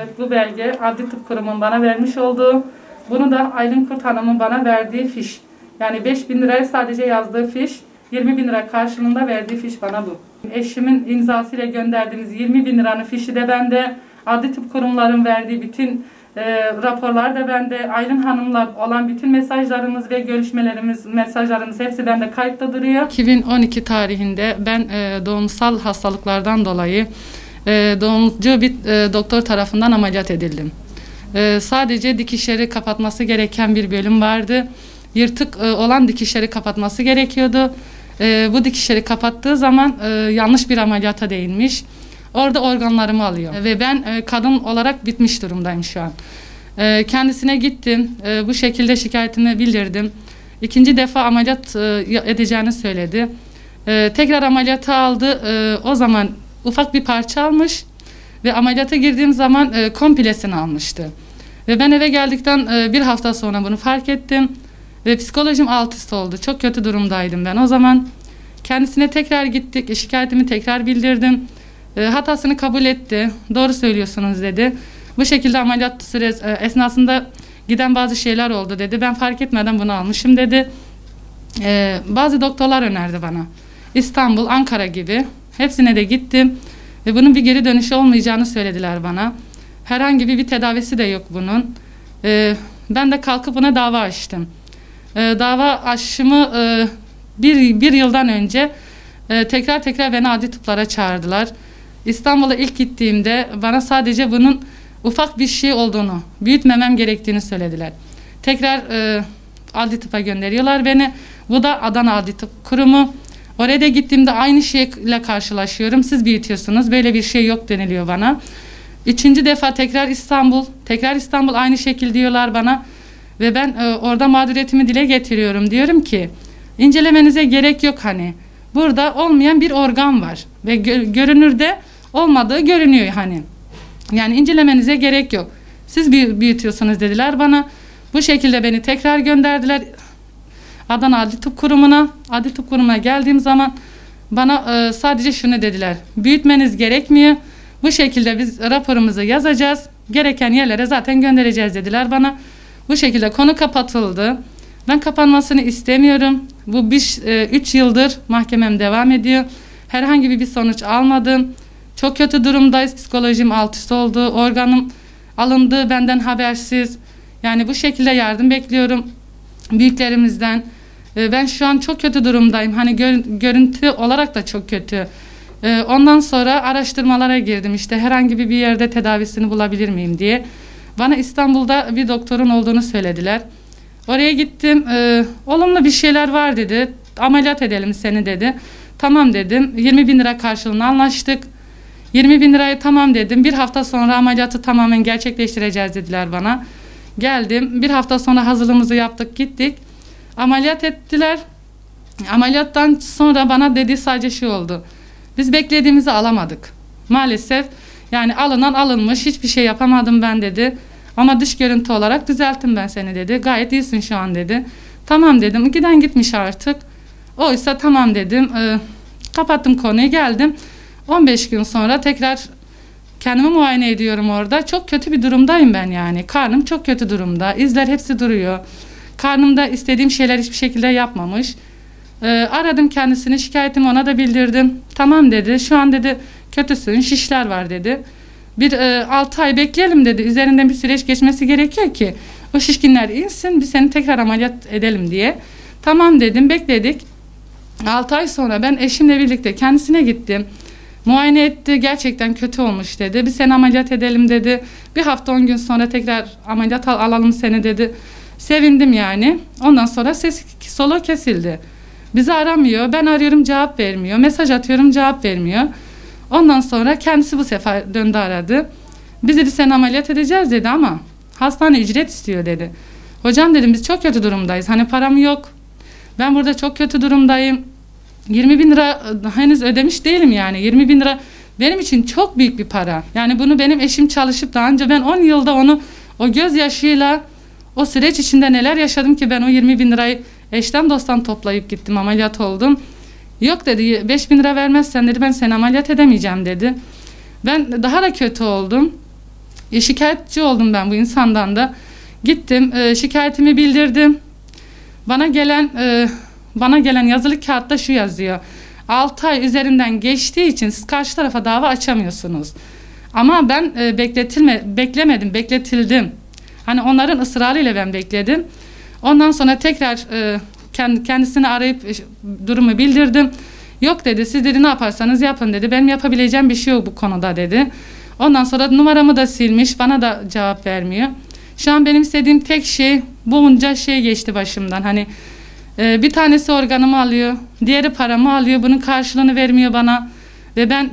Evet, bu belge Adli Tıp Kurumu'nun bana vermiş olduğu, bunu da Aylin Kurt Hanım'ın bana verdiği fiş. Yani 5.000 liraya sadece yazdığı fiş, 20.000 lira karşılığında verdiği fiş bana bu. Eşimin imzasıyla gönderdiğimiz 20.000 liranın fişi de bende, Adli Tıp Kurumların verdiği bütün raporlar da bende, Aylin Hanım'la olan bütün mesajlarımız ve görüşmelerimiz, mesajlarımız hepsi bende kayıtta duruyor. 2012 tarihinde ben doğumsal hastalıklardan dolayı doğumcu bir doktor tarafından ameliyat edildim. Sadece dikişleri kapatması gereken bir bölüm vardı. Yırtık olan dikişleri kapatması gerekiyordu. Bu dikişleri kapattığı zaman yanlış bir ameliyata değinmiş. Orada organlarımı alıyor. Ve ben kadın olarak bitmiş durumdayım şu an. Kendisine gittim. Bu şekilde şikayetimi bildirdim. İkinci defa ameliyat edeceğini söyledi. Tekrar ameliyata aldı. O zaman ufak bir parça almış. Ve ameliyata girdiğim zaman komplesini almıştı. Ve ben eve geldikten bir hafta sonra bunu fark ettim. Ve psikolojim alt üst oldu. Çok kötü durumdaydım ben. O zaman kendisine tekrar gittik. Şikayetimi tekrar bildirdim. Hatasını kabul etti. Doğru söylüyorsunuz dedi. Bu şekilde ameliyat süresi esnasında giden bazı şeyler oldu dedi. Ben fark etmeden bunu almışım dedi. Bazı doktorlar önerdi bana. İstanbul, Ankara gibi. Hepsine de gittim. Ve bunun bir geri dönüşü olmayacağını söylediler bana. Herhangi bir tedavisi de yok bunun. Ben de kalkıp buna dava açtım. Dava açışımı bir yıldan önce tekrar beni adli tıplara çağırdılar. İstanbul'a ilk gittiğimde bana sadece bunun ufak bir şey olduğunu, büyütmemem gerektiğini söylediler. Tekrar adli tıpa gönderiyorlar beni. Bu da Adana Adli Tıp Kurumu. Oraya da gittiğimde aynı şeyle karşılaşıyorum. Siz büyütüyorsunuz. Böyle bir şey yok deniliyor bana. Üçüncü defa tekrar İstanbul aynı şekil diyorlar bana. Ve ben orada mağduriyetimi dile getiriyorum. Diyorum ki incelemenize gerek yok hani. Burada olmayan bir organ var. Ve görünürde olmadığı görünüyor hani. Yani incelemenize gerek yok. Siz büyütüyorsunuz dediler bana. Bu şekilde beni tekrar gönderdiler Adana Adli Tıp Kurumu'na. Adli Tıp Kurumu'na geldiğim zaman bana sadece şunu dediler. Büyütmeniz gerekmiyor. Bu şekilde biz raporumuzu yazacağız. Gereken yerlere zaten göndereceğiz dediler bana. Bu şekilde konu kapatıldı. Ben kapanmasını istemiyorum. Bu 3 yıldır mahkemem devam ediyor. Herhangi bir sonuç almadım. Çok kötü durumdayız. Psikolojim alt üst oldu. Organım alındı benden habersiz. Yani bu şekilde yardım bekliyorum büyüklerimizden. Ben şu an çok kötü durumdayım. Hani görüntü olarak da çok kötü. Ondan sonra araştırmalara girdim. İşte herhangi bir yerde tedavisini bulabilir miyim diye. Bana İstanbul'da bir doktorun olduğunu söylediler. Oraya gittim. Olumlu bir şeyler var dedi. Ameliyat edelim seni dedi. Tamam dedim. 20.000 lira karşılığında anlaştık. 20.000 lirayı tamam dedim. Bir hafta sonra ameliyatı tamamen gerçekleştireceğiz dediler bana. Geldim. Bir hafta sonra hazırlığımızı yaptık gittik. Ameliyat ettiler. Ameliyattan sonra bana dediği sadece şey oldu. Biz beklediğimizi alamadık. Maalesef yani alınan alınmış, hiçbir şey yapamadım ben dedi. Ama dış görüntü olarak düzelttim ben seni dedi. Gayet iyisin şu an dedi. Tamam dedim. Giden gitmiş artık. Oysa tamam dedim. Kapattım konuyu geldim. 15 gün sonra tekrar kendimi muayene ediyorum orada. Çok kötü bir durumdayım ben yani. Karnım çok kötü durumda. İzler hepsi duruyor. Karnımda istediğim şeyler hiçbir şekilde yapmamış. Aradım kendisini, şikayetimi ona da bildirdim. Tamam dedi. Şu an dedi kötüsün, şişler var dedi. 6 ay bekleyelim dedi. Üzerinden bir süreç geçmesi gerekiyor ki o şişkinler insin, biz seni tekrar ameliyat edelim diye. Tamam dedim, bekledik. 6 ay sonra ben eşimle birlikte kendisine gittim. Muayene etti, gerçekten kötü olmuş dedi. Biz seni ameliyat edelim dedi. Bir hafta 10 gün sonra tekrar ameliyat alalım seni dedi. Sevindim yani. Ondan sonra ses solu kesildi. Bizi aramıyor. Ben arıyorum, cevap vermiyor. Mesaj atıyorum, cevap vermiyor. Ondan sonra kendisi bu sefer döndü aradı. Biz dedi seni ameliyat edeceğiz dedi ama hastane ücret istiyor dedi. Hocam dedim biz çok kötü durumdayız. Hani param yok. Ben burada çok kötü durumdayım. 20.000 lira henüz ödemiş değilim yani. 20.000 lira benim için çok büyük bir para. Yani bunu benim eşim çalışıp daha önce ben 10 yılda onu o gözyaşıyla o süreç içinde neler yaşadım ki ben o 20.000 lirayı eşten dosttan toplayıp gittim, ameliyat oldum. Yok dedi 5.000 lira vermezsen dedi ben seni ameliyat edemeyeceğim dedi. Ben daha da kötü oldum. Şikayetçi oldum ben bu insandan da. Gittim, şikayetimi bildirdim. Bana gelen yazılı kağıtta şu yazıyor: 6 ay üzerinden geçtiği için siz karşı tarafa dava açamıyorsunuz. Ama ben beklemedim, bekletildim. Hani onların ısrarıyla ben bekledim. Ondan sonra tekrar kendisini arayıp durumu bildirdim. Yok dedi, siz dedi ne yaparsanız yapın dedi. Benim yapabileceğim bir şey yok bu konuda dedi. Ondan sonra numaramı da silmiş, bana da cevap vermiyor. Şu an benim istediğim tek şey, bunca şey geçti başımdan. Hani bir tanesi organımı alıyor, diğeri paramı alıyor, bunun karşılığını vermiyor bana. Ve ben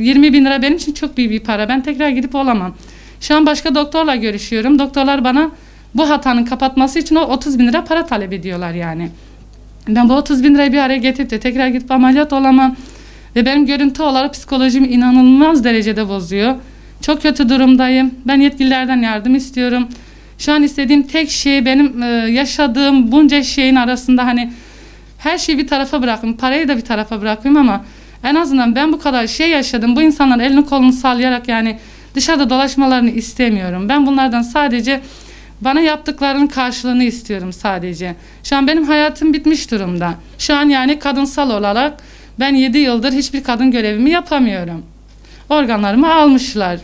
20 bin lira benim için çok büyük bir para. Ben tekrar gidip olamam. Şu an başka doktorla görüşüyorum. Doktorlar bana bu hatanın kapatması için o 30 bin lira para talep ediyorlar yani. Ben bu 30 bin lirayı bir araya getirip de tekrar gidip ameliyat olamam. Ve benim görüntü olarak psikolojimi inanılmaz derecede bozuyor. Çok kötü durumdayım. Ben yetkililerden yardım istiyorum. Şu an istediğim tek şey, benim yaşadığım bunca şeyin arasında hani her şeyi bir tarafa bırakayım, parayı da bir tarafa bırakayım ama en azından ben bu kadar şey yaşadım. Bu insanların elini kolunu sallayarak yani dışarıda dolaşmalarını istemiyorum. Ben bunlardan sadece bana yaptıklarının karşılığını istiyorum sadece. Şu an benim hayatım bitmiş durumda. Şu an yani kadınsal olarak ben 7 yıldır hiçbir kadın görevimi yapamıyorum. Organlarımı almışlar.